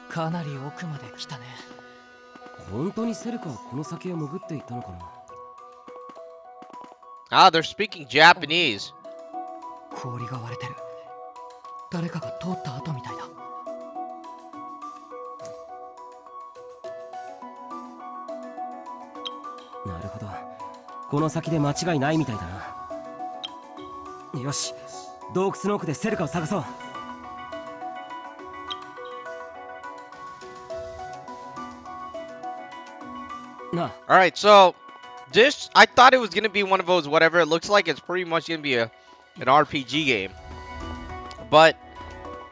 かなり奥まで来たね。本当にセルカはこの先へ潜っていったのかな。Ah, they're speaking Japanese. 氷が割れてる。誰かが通った後みたいだ。なるほど、この先で間違いないみたいだな。よし、洞窟の奥でセルカを探そう。なあ、 Alright, so this, I thought it was gonna be one of those whatever. It looks like it's pretty much gonna be an RPG game. But,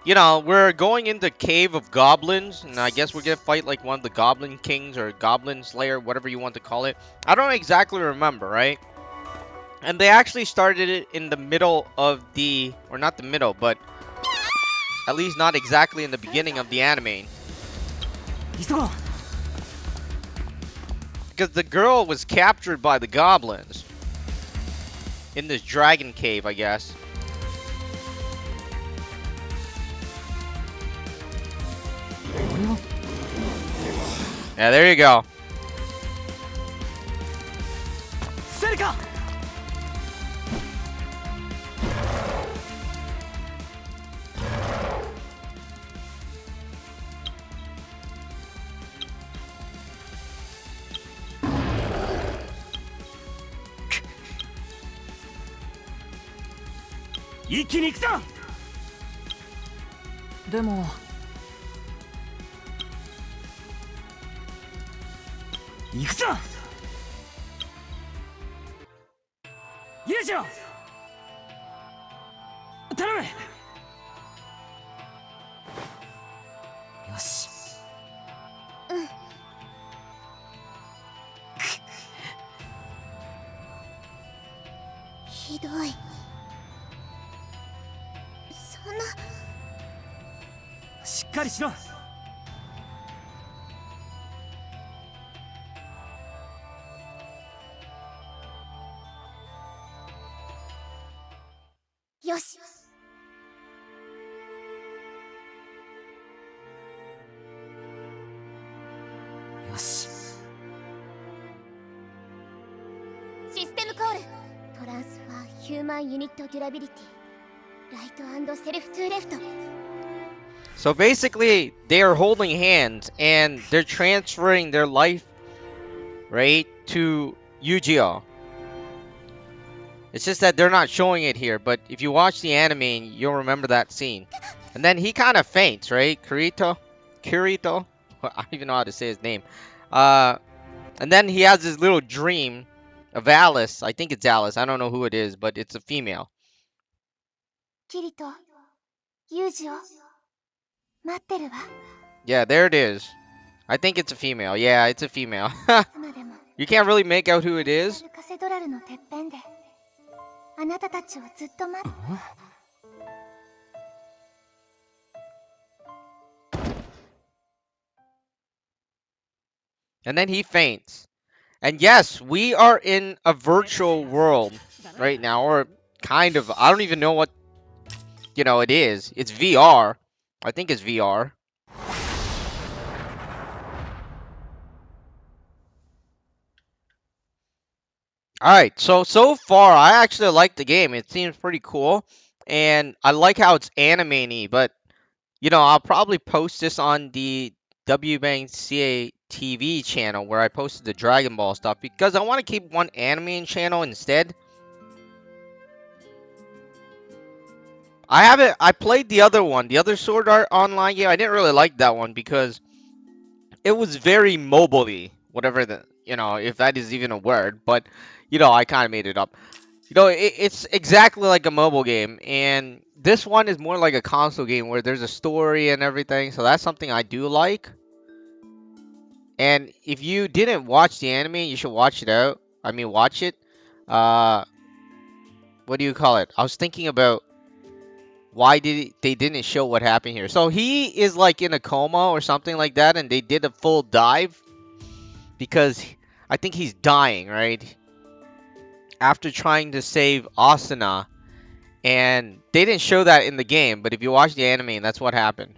you know, we're going into Cave of Goblins, and I guess we're gonna fight like one of the Goblin Kings or Goblin Slayer, whatever you want to call it. I don't exactly remember, right? And they actually started it in the middle of the, or not the middle, but at least not exactly in the beginning of the anime. Because the girl was captured by the goblins in this dragon cave, I guess. Yeah, there you go. Seruka! Demo... 行くぞ。ユージオ、頼む。よし。ひどい。そんな。しっかりしろ。よし。よし。システムコール。トランスファーヒューマンユニットデュラビリティ。ライト&セルフトゥーレフト。So basically, they are holding hands and they're transferring their life, right, to Yu-Gi-Oh! It's just that they're not showing it here, but if you watch the anime, you'll remember that scene. And then he kind of faints, right? Kirito? I don't even know how to say his name. And then he has this little dream of Alice. I think it's Alice. I don't know who it is, but it's a female. キリト、ユージオ、待ってるわ。 Yeah, there it is. I think it's a female. Yeah, it's a female. いつまでも You can't really make out who it is. カセドラルのてっぺんであなたたちをずっと待っ And then he faints. And yes, we are in a virtual world right now, or kind of. I don't even know what, you know, it is. It's VR. I think it's VR. Alright, so far, I actually like the game. It seems pretty cool. And I like how it's anime-y, but, you know, I'll probably post this on the WBangCA TV channel where I posted the Dragon Ball stuff because I want to keep one anime channel instead. I played the other one, the other Sword Art Online game. I didn't really like that one because it was very mobile-y, whatever the, you know, if that is even a word, but, you know, I kind of made it up. You know, it's exactly like a mobile game, and this one is more like a console game where there's a story and everything, so that's something I do like. And if you didn't watch the anime, you should watch it out. I mean, watch it. What do you call it? I was thinking about why they didn't show what happened here. So he is like in a coma or something like that, and they did a full dive because I think he's dying, right? After trying to save Asuna, and they didn't show that in the game, but if you watch the anime, that's what happened.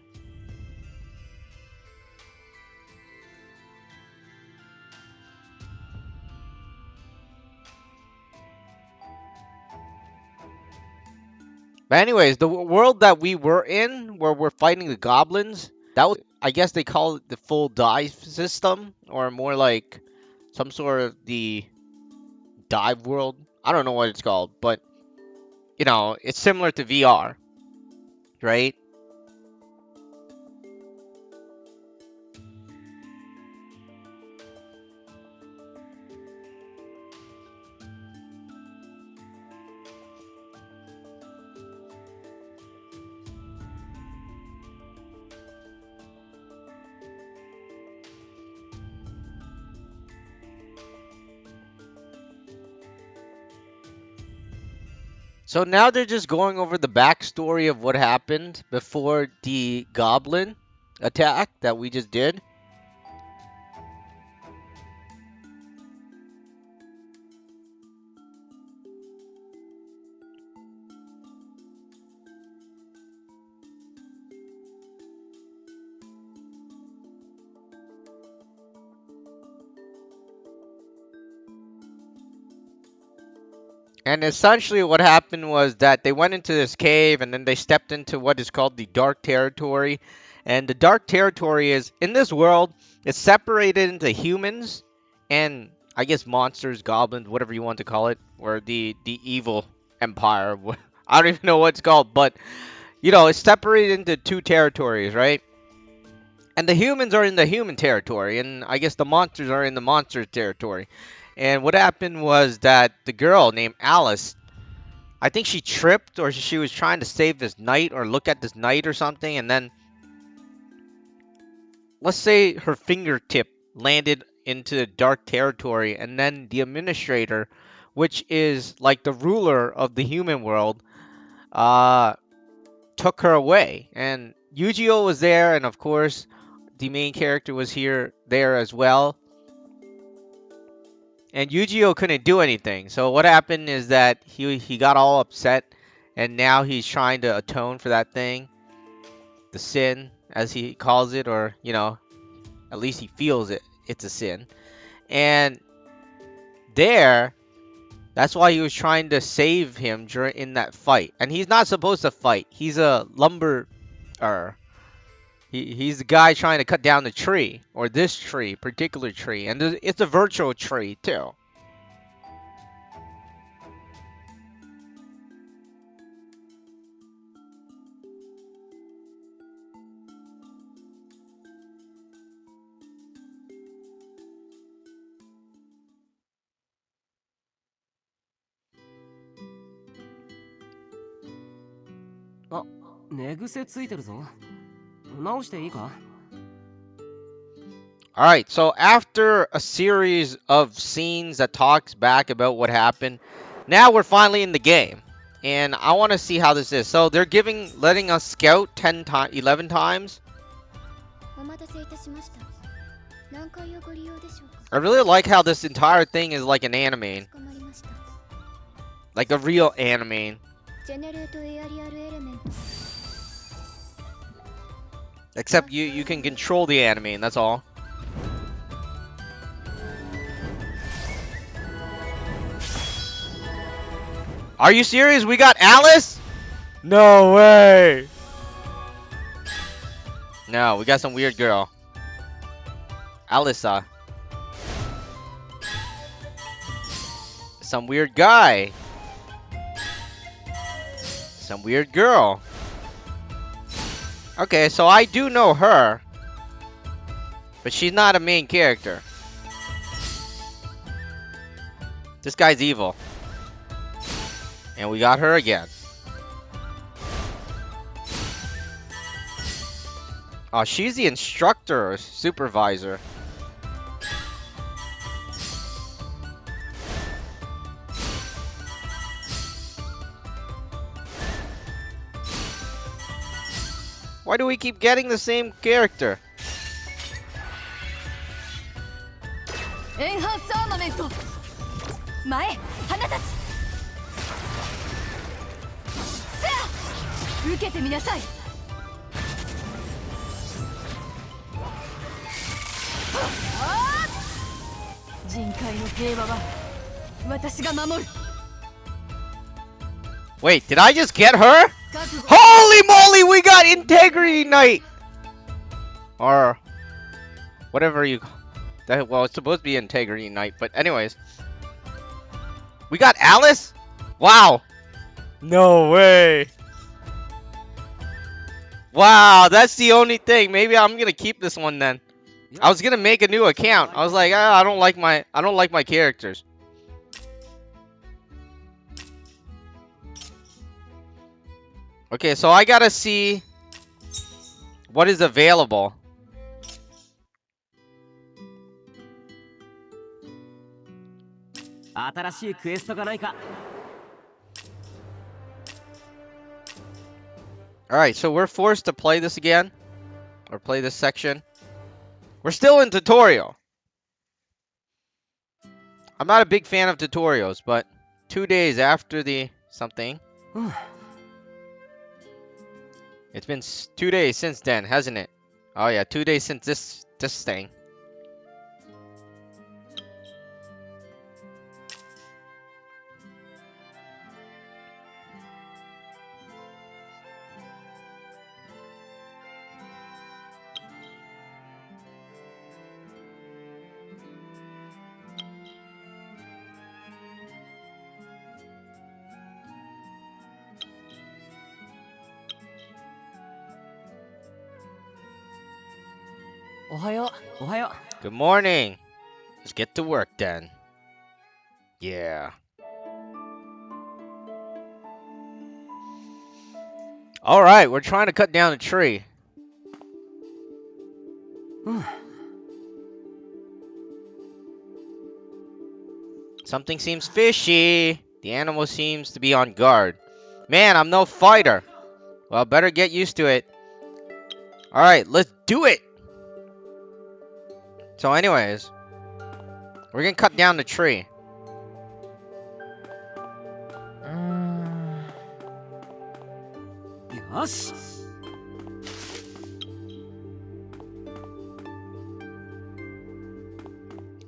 But anyways, the world that we were in, where we're fighting the goblins, that was, I guess they call it the full dive system, or more like some sort of the dive world. I don't know what it's called, but you know, it's similar to VR, right? So now they're just going over the backstory of what happened before the goblin attack that we just did. And essentially what happened was that they went into this cave and then they stepped into what is called the dark territory. And the dark territory is, in this world, it's separated into humans and I guess monsters, goblins, whatever you want to call it, or the evil empire. I don't even know what it's called, but you know, it's separated into two territories, right? And the humans are in the human territory, and I guess the monsters are in the monster territory. And what happened was that the girl named Alice, I think she tripped or she was trying to save this knight or look at this knight or something, and then let's say her fingertip landed into the dark territory, and then the administrator, which is like the ruler of the human world, uh, took her away. And Yu-Gi-Oh was there, and of course, the main character was there as well. And Yu-Gi-Oh couldn't do anything. So what happened is that he got all upset, and now he's trying to atone for that thing, the sin as he calls it, or you know, at least he feels it's a sin. And there, that's why he was trying to save him in that fight. And he's not supposed to fight. He's a lumber, he's the guy trying to cut down the tree, or this tree, particular tree, and it's a virtual tree too. Ah, 寝癖ついてるぞ。直していいか? Alright, so after a series of scenes that talks back about what happened, now we're finally in the game. And I want to see how this is. So they're letting us scout 11 times. I really like how this entire thing is like an anime. Like a real anime. Except you can control the anime, that's all. Are you serious? We got Alice? No way. No, we got some weird girl. Alyssa. Some weird guy. Some weird girl. Okay, so I do know her. But she's not a main character. This guy's evil. And we got her again. Oh, she's the instructor or supervisor. Why do we keep getting the same character? Wait, did I just get her? Holy moly, we got Integrity Knight! Or whatever you that well, it's supposed to be Integrity Knight, but anyways. We got Alice? Wow. No way. Wow, that's the only thing. Maybe I'm gonna keep this one then. I was gonna make a new account. I was like, ah, I don't like my characters. Okay, so I gotta see what is available. Alright, so we're forced to play this again. Or play this section. We're still in tutorial. I'm not a big fan of tutorials, but 2 days after the something. It's been 2 days since then, hasn't it? Oh yeah, 2 days since this thing. Good morning. Let's get to work then. Yeah. Alright, we're trying to cut down a tree. Something seems fishy. The animal seems to be on guard. Man, I'm no fighter. Well, better get used to it. Alright, let's do it! So anyways, we're gonna cut down the tree.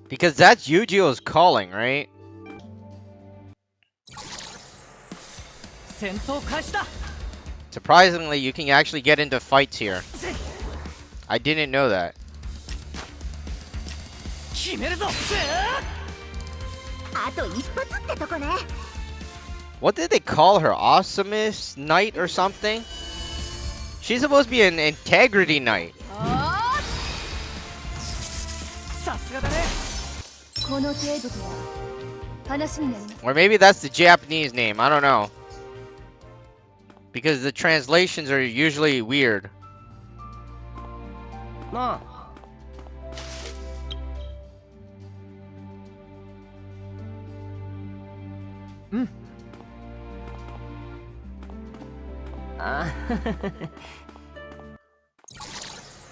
Because that's Yu-Gi-Oh's calling, right? Surprisingly, you can actually get into fights here. I didn't know that. What did they call her? Awesomest Knight or something? She's supposed to be an Integrity Knight. Or maybe that's the Japanese name. I don't know. Because the translations are usually weird.